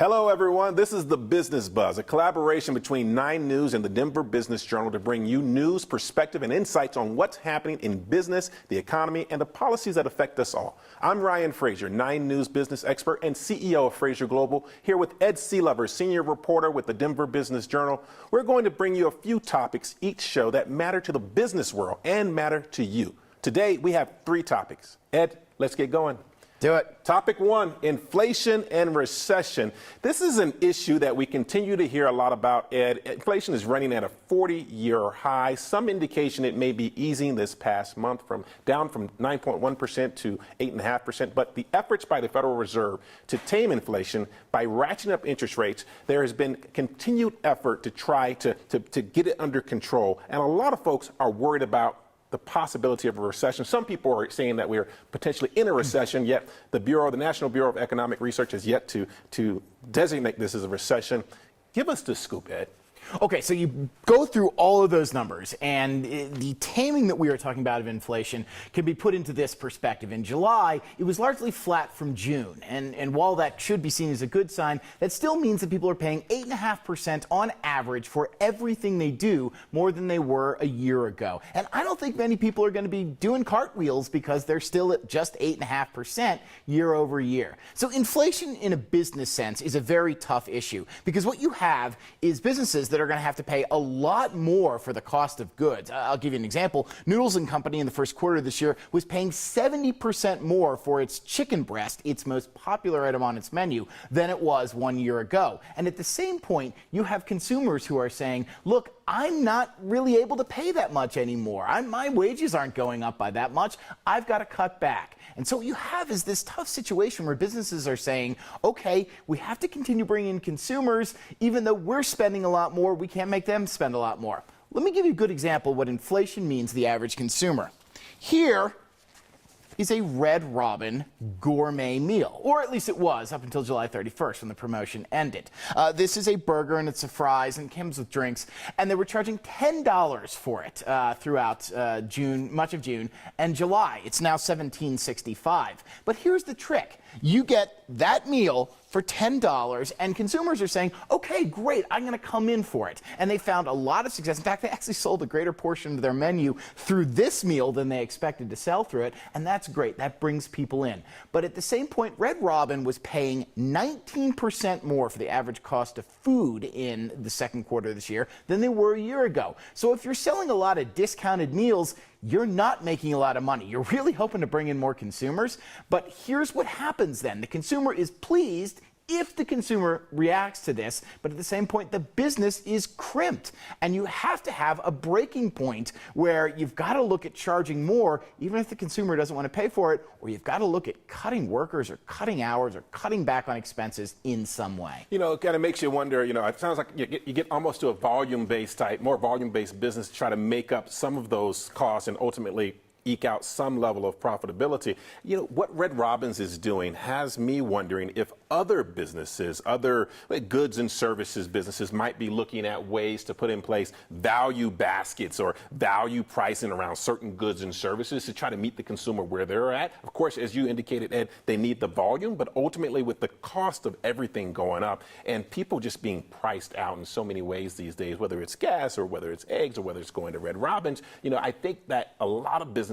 Hello, everyone. This is The Business Buzz, a collaboration between 9 News and the Denver Business Journal to bring you news, perspective, and insights on what's happening in business, the economy, and the policies that affect us all. I'm Ryan Frazier, 9 News business expert and CEO of Frazier Global, here with Ed Seelover, senior reporter with the Denver Business Journal. We're going to bring you a few topics each show that matter to the business world and matter to you. Today, we have 3 topics. Ed, let's get going. Do it. Topic 1, inflation and recession. This is an issue that we continue to hear a lot about, Ed. Inflation is running at a 40-year high. Some indication it may be easing this past month down from 9.1% to 8.5%. But the efforts by the Federal Reserve to tame inflation by ratcheting up interest rates, there has been continued effort to try to get it under control. And a lot of folks are worried about the possibility of a recession. Some people are saying that we're potentially in a recession, yet the National Bureau of Economic Research has yet to designate this as a recession. Give us the scoop, Ed. Okay, so you go through all of those numbers, and the taming that we are talking about of inflation can be put into this perspective. In July, it was largely flat from June, and while that should be seen as a good sign, that still means that people are paying 8.5% on average for everything they do, more than they were a year ago. And I don't think many people are going to be doing cartwheels because they're still at just 8.5% year over year. So inflation in a business sense is a very tough issue, because what you have is businesses that are going to have to pay a lot more for the cost of goods. I'll give you an example. Noodles & Company in the first quarter of this year was paying 70% more for its chicken breast, its most popular item on its menu, than it was 1 year ago. And at the same point, you have consumers who are saying, look, I'm not really able to pay that much anymore. My wages aren't going up by that much. I've got to cut back. And so what you have is this tough situation where businesses are saying, okay, we have to continue bringing in consumers. Even though we're spending a lot more, we can't make them spend a lot more. Let me give you a good example of what inflation means to the average consumer. Here is a Red Robin gourmet meal, or at least it was up until July 31st when the promotion ended. This is a burger and it's a fries and comes with drinks, and they were charging $10 for it throughout much of June and July. It's now $17.65. But here's the trick. You get that meal for $10, and consumers are saying, okay, great, I'm going to come in for it. And they found a lot of success. In fact, they actually sold a greater portion of their menu through this meal than they expected to sell through it, and that's great. That brings people in. But at the same point, Red Robin was paying 19% more for the average cost of food in the second quarter of this year than they were a year ago. So if you're selling a lot of discounted meals, you're not making a lot of money. You're really hoping to bring in more consumers. But here's what happens then. The consumer is pleased if the consumer reacts to this, but at the same point, the business is crimped. And you have to have a breaking point where you've got to look at charging more, even if the consumer doesn't want to pay for it, or you've got to look at cutting workers or cutting hours or cutting back on expenses in some way. You know, it kind of makes you wonder, it sounds like you get almost to a volume-based type, more volume-based business to try to make up some of those costs and ultimately eke out some level of profitability. What Red Robin's is doing has me wondering if other businesses, other goods and services businesses might be looking at ways to put in place value baskets or value pricing around certain goods and services to try to meet the consumer where they're at. Of course, as you indicated, Ed, they need the volume, but ultimately with the cost of everything going up and people just being priced out in so many ways these days, whether it's gas or whether it's eggs or whether it's going to Red Robin's, I think that a lot of businesses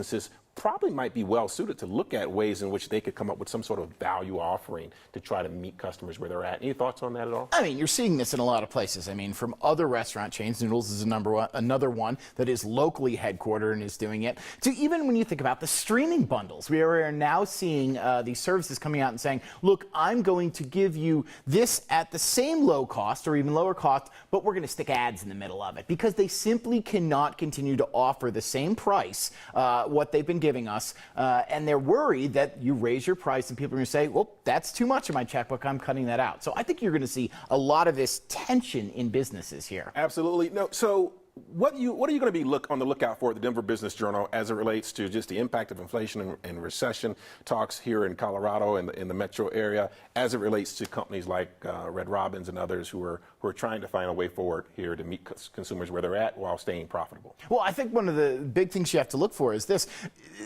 probably might be well suited to look at ways in which they could come up with some sort of value offering to try to meet customers where they're at. Any thoughts on that at all? I mean, you're seeing this in a lot of places. I mean, from other restaurant chains, Noodles is another one that is locally headquartered and is doing it, to even when you think about the streaming bundles. We are now seeing these services coming out and saying, look, I'm going to give you this at the same low cost or even lower cost, but we're going to stick ads in the middle of it, because they simply cannot continue to offer the same price, what they've been giving us, and they're worried that you raise your price and people are going to say, well, that's too much in my checkbook, I'm cutting that out. So I think you're going to see a lot of this tension in businesses here. Absolutely. No, so what are you going to be on the lookout for at the Denver Business Journal as it relates to just the impact of inflation and recession talks here in Colorado and in the metro area, as it relates to companies like Red Robin's and others who are trying to find a way forward here to meet consumers where they're at while staying profitable? Well, I think one of the big things you have to look for is this.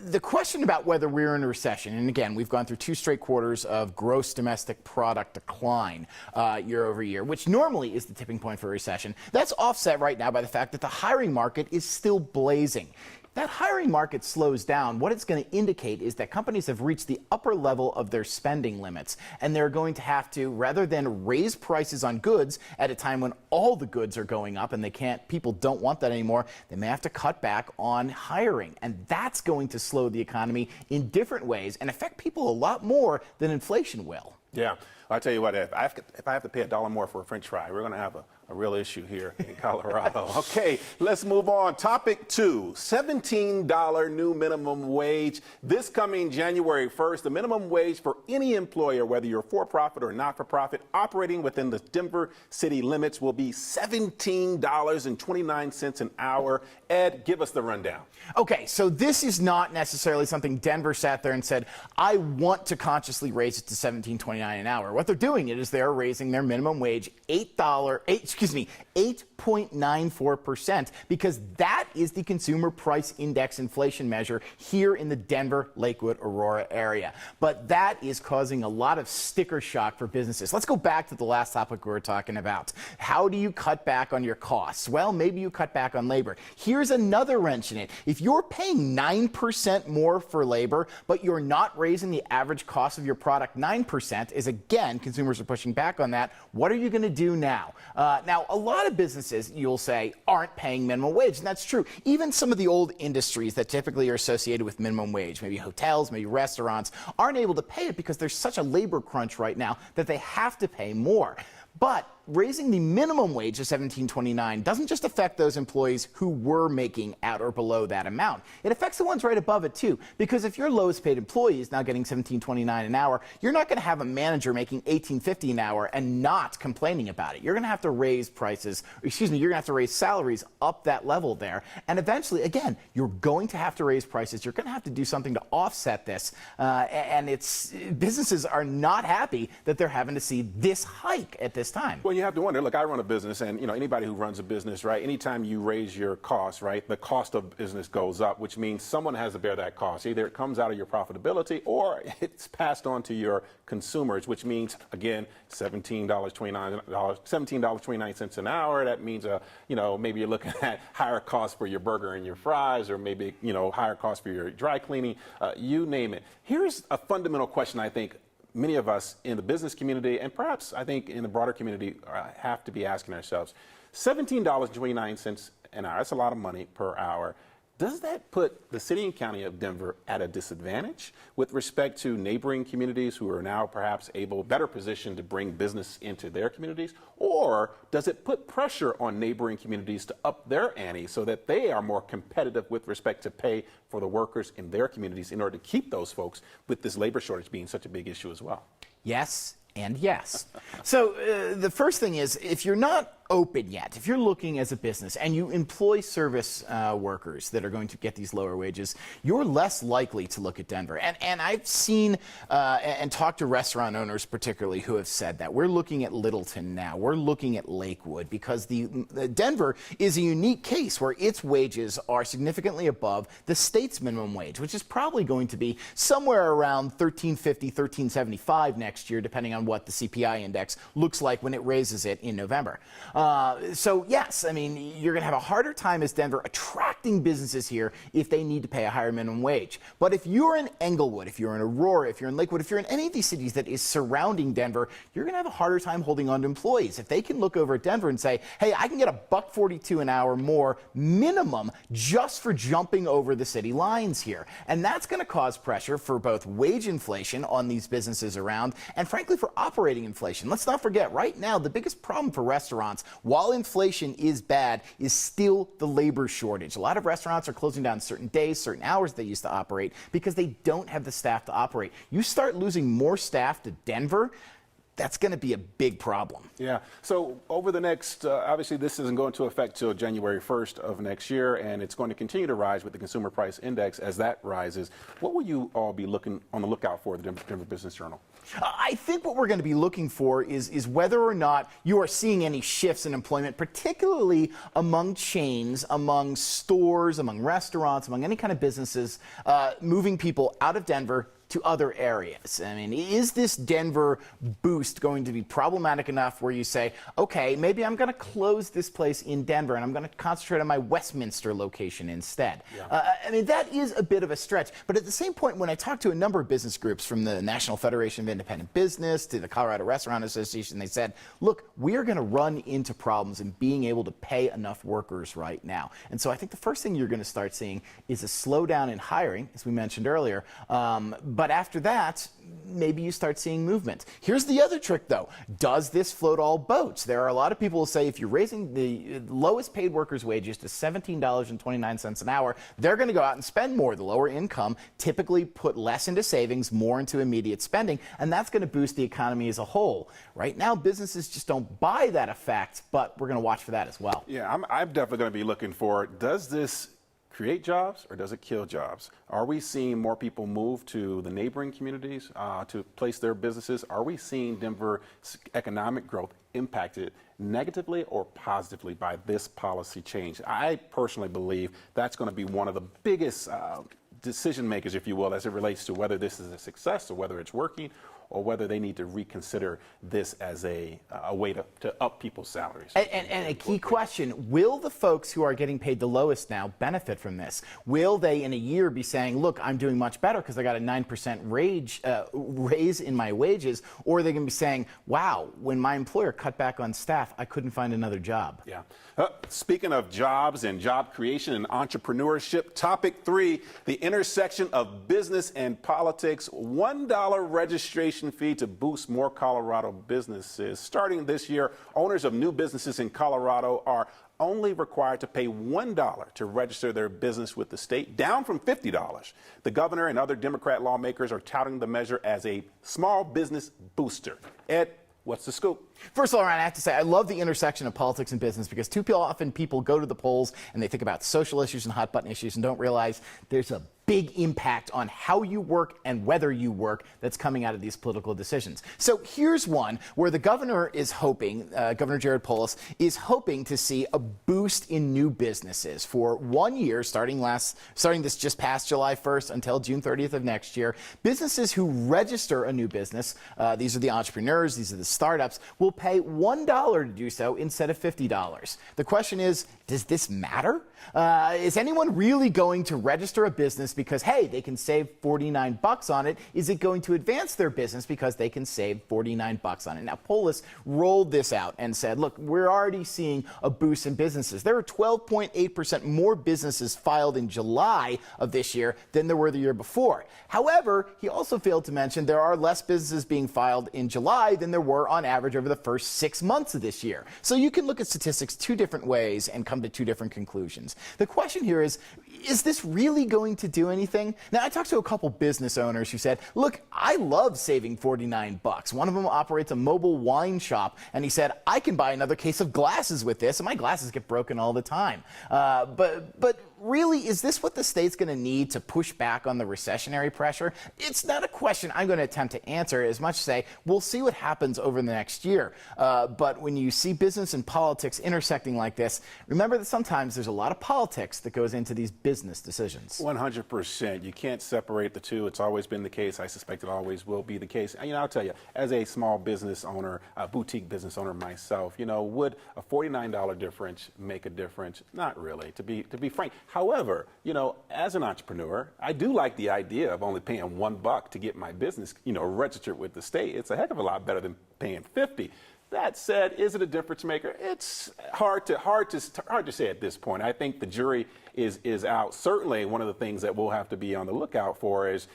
The question about whether we're in a recession, and again, we've gone through 2 straight quarters of gross domestic product decline year over year, which normally is the tipping point for a recession. That's offset right now by the fact that the hiring market is still blazing. That hiring market slows down. What it's going to indicate is that companies have reached the upper level of their spending limits, and they're going to have to, rather than raise prices on goods at a time when all the goods are going up and people don't want that anymore, they may have to cut back on hiring. And that's going to slow the economy in different ways and affect people a lot more than inflation will. Yeah, I'll tell you what, if I have to pay $1 more for a French fry, we're going to have a real issue here in Colorado. Okay, let's move on. Topic 2, $17 new minimum wage. This coming January 1st, the minimum wage for any employer, whether you're for-profit or not-for-profit, operating within the Denver city limits will be $17.29 an hour. Ed, give us the rundown. Okay, so this is not necessarily something Denver sat there and said, I want to consciously raise it to $17.29 an hour. What they're doing is they're raising their minimum wage $8.94%, because that is the consumer price index inflation measure here in the Denver, Lakewood, Aurora area. But that is causing a lot of sticker shock for businesses. Let's go back to the last topic we were talking about. How do you cut back on your costs? Well, maybe you cut back on labor. Here's another wrench in it. If you're paying 9% more for labor, but you're not raising the average cost of your product 9%, is again, consumers are pushing back on that. What are you going to do now? Now, a lot of businesses, you'll say, aren't paying minimum wage, and that's true. Even some of the old industries that typically are associated with minimum wage, maybe hotels, maybe restaurants, aren't able to pay it because there's such a labor crunch right now that they have to pay more. But raising the minimum wage to $17.29 doesn't just affect those employees who were making at or below that amount. It affects the ones right above it too, because if your lowest paid employee is now getting $17.29 an hour, you're not going to have a manager making $18.50 an hour and not complaining about it. You're going to have to raise you're going to have to raise salaries up that level there. And eventually, again, you're going to have to raise prices. You're going to have to do something to offset this. And businesses are not happy that they're having to see this hike at this time. Well, you have to wonder, look, I run a business, and anybody who runs a business, right, anytime you raise your costs, right, the cost of business goes up, which means someone has to bear that cost. Either it comes out of your profitability or it's passed on to your consumers, which means, again, $17.29 an hour. That means, maybe you're looking at higher costs for your burger and your fries, or maybe, higher costs for your dry cleaning, you name it. Here's a fundamental question I think many of us in the business community, and perhaps I think in the broader community, have to be asking ourselves. $17.29 an hour, that's a lot of money per hour. Does that put the city and county of Denver at a disadvantage with respect to neighboring communities who are now perhaps better positioned to bring business into their communities? Or does it put pressure on neighboring communities to up their ante so that they are more competitive with respect to pay for the workers in their communities in order to keep those folks, with this labor shortage being such a big issue as well? Yes and yes. So the first thing is, if you're not open yet, if you're looking as a business and you employ service workers that are going to get these lower wages, you're less likely to look at Denver. And I've seen and talked to restaurant owners particularly who have said that. We're looking at Littleton now. We're looking at Lakewood, because the Denver is a unique case where its wages are significantly above the state's minimum wage, which is probably going to be somewhere around $13.50, $13.75 next year, depending on what the CPI index looks like when it raises it in November. So yes, I mean, you're going to have a harder time as Denver attracting businesses here if they need to pay a higher minimum wage. But if you're in Englewood, if you're in Aurora, if you're in Lakewood, if you're in any of these cities that is surrounding Denver, you're going to have a harder time holding on to employees. If they can look over at Denver and say, hey, I can get $1.42 an hour more minimum just for jumping over the city lines here. And that's going to cause pressure for both wage inflation on these businesses around, and frankly for operating inflation. Let's not forget, right now, the biggest problem for restaurants, while inflation is bad, is still the labor shortage. A lot of restaurants are closing down certain days, certain hours they used to operate because they don't have the staff to operate. You start losing more staff to Denver, that's going to be a big problem. Yeah. So over the next, obviously this isn't going to affect till January 1st of next year, and it's going to continue to rise with the consumer price index as that rises. What will you all be looking on the lookout for at the Denver Business Journal? I think what we're going to be looking for is whether or not you are seeing any shifts in employment, particularly among chains, among stores, among restaurants, among any kind of businesses, moving people out of Denver to other areas. I mean, is this Denver boost going to be problematic enough where you say, okay, maybe I'm going to close this place in Denver and I'm going to concentrate on my Westminster location instead? Yeah. I mean, that is a bit of a stretch. But at the same point, when I talk to a number of business groups from the National Federation of Independent Business to the Colorado Restaurant Association, they said, look, we are going to run into problems in being able to pay enough workers right now. And so I think the first thing you're going to start seeing is a slowdown in hiring, as we mentioned earlier. But after that, maybe you start seeing movement. Here's the other trick, though. Does this float all boats? There are a lot of people who say if you're raising the lowest paid workers' wages to $17.29 an hour, they're going to go out and spend more. The lower income typically put less into savings, more into immediate spending, and that's going to boost the economy as a whole. Right now, businesses just don't buy that effect, but we're going to watch for that as well. Yeah, I'm definitely going to be looking for, does this create jobs or does it kill jobs? Are we seeing more people move to the neighboring communities to place their businesses? Are we seeing Denver's economic growth impacted negatively or positively by this policy change? I personally believe that's going to be one of the biggest decision makers, if you will, as it relates to whether this is a success or whether it's working, or whether they need to reconsider this as a way to up people's salaries. And a key question, will the folks who are getting paid the lowest now benefit from this? Will they in a year be saying, look, I'm doing much better because I got a 9% raise in my wages, or are they going to be saying, wow, when my employer cut back on staff, I couldn't find another job? Yeah. Speaking of jobs and job creation and entrepreneurship, topic 3, the intersection of business and politics, $1 registration fee to boost more Colorado businesses. Starting this year, owners of new businesses in Colorado are only required to pay $1 to register their business with the state, down from $50. The governor and other Democrat lawmakers are touting the measure as a small business booster. Ed, what's the scoop? First of all, Ryan, I have to say, I love the intersection of politics and business because too often people go to the polls and they think about social issues and hot button issues and don't realize there's a big impact on how you work and whether you work that's coming out of these political decisions. So here's one where the governor is hoping, Governor Jared Polis, is hoping to see a boost in new businesses for 1 year, starting this just past July 1st until June 30th of next year. Businesses who register a new business, these are the entrepreneurs, these are the startups, will pay $1 to do so instead of $50. The question is, does this matter? Is anyone really going to register a business because, hey, they can save $49 on it? Is it going to advance their business because they can save $49 on it? Now, Polis rolled this out and said, look, we're already seeing a boost in businesses. There were 12.8% more businesses filed in July of this year than there were the year before. However, he also failed to mention there are less businesses being filed in July than there were on average over the first 6 months of this year. So you can look at statistics 2 different ways and come to 2 different conclusions. The question here is this really going to do anything? Now, I talked to a couple business owners who said, look, I love saving $49. One of them operates a mobile wine shop, and he said, I can buy another case of glasses with this, and my glasses get broken all the time. But really, is this what the state's going to need to push back on the recessionary pressure? It's not a question I'm going to attempt to answer as much as say, we'll see what happens over the next year. But when you see business and politics intersecting like this, remember that sometimes there's a lot of politics that goes into these business decisions. 100%. You can't separate the two. It's always been the case. I suspect it always will be the case. And, I'll tell you, as a small business owner, a boutique business owner myself, would a $49 difference make a difference? Not really, to be frank. However, as an entrepreneur, I do like the idea of only paying $1 to get my business, registered with the state. It's a heck of a lot better than paying $50. That said, is it a difference maker? It's hard to say at this point. I think the jury is out. Certainly, one of the things that we'll have to be on the lookout for is,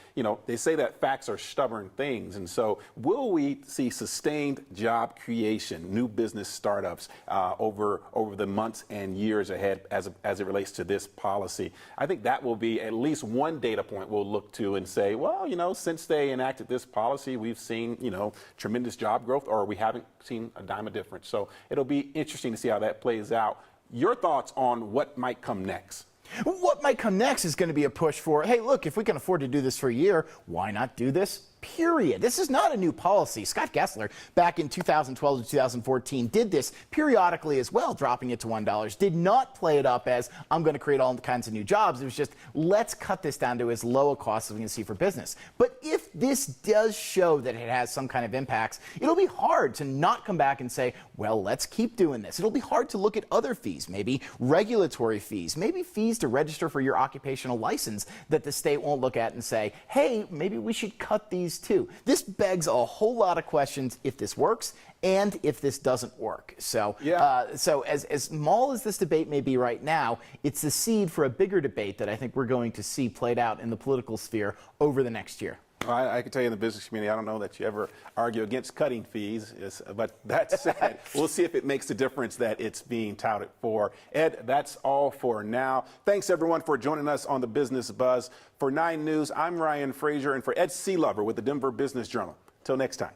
they say that facts are stubborn things. And so will we see sustained job creation, new business startups over the months and years ahead as it relates to this policy? I think that will be at least one data point we'll look to and say, well, since they enacted this policy, we've seen, tremendous job growth, or we haven't seen a dime of difference. So it'll be interesting to see how that plays out. Your thoughts on what might come next? What might come next is going to be a push for, hey, look, if we can afford to do this for a year, why not do this? Period. This is not a new policy. Scott Gessler, back in 2012 to 2014, did this periodically as well, dropping it to $1. Did not play it up as, I'm going to create all kinds of new jobs. It was just, let's cut this down to as low a cost as we can see for business. But if this does show that it has some kind of impacts, it'll be hard to not come back and say, well, let's keep doing this. It'll be hard to look at other fees, maybe regulatory fees, maybe fees to register for your occupational license that the state won't look at and say, hey, maybe we should cut these too. This begs a whole lot of questions if this works and if this doesn't work. So, so as small as this debate may be right now, it's the seed for a bigger debate that I think we're going to see played out in the political sphere over the next year. Well, I can tell you in the business community, I don't know that you ever argue against cutting fees, but that said, we'll see if it makes the difference that it's being touted for. Ed, that's all for now. Thanks, everyone, for joining us on the Business Buzz. For 9 News, I'm Ryan Frazier, and for Ed Sealover with the Denver Business Journal. Till next time.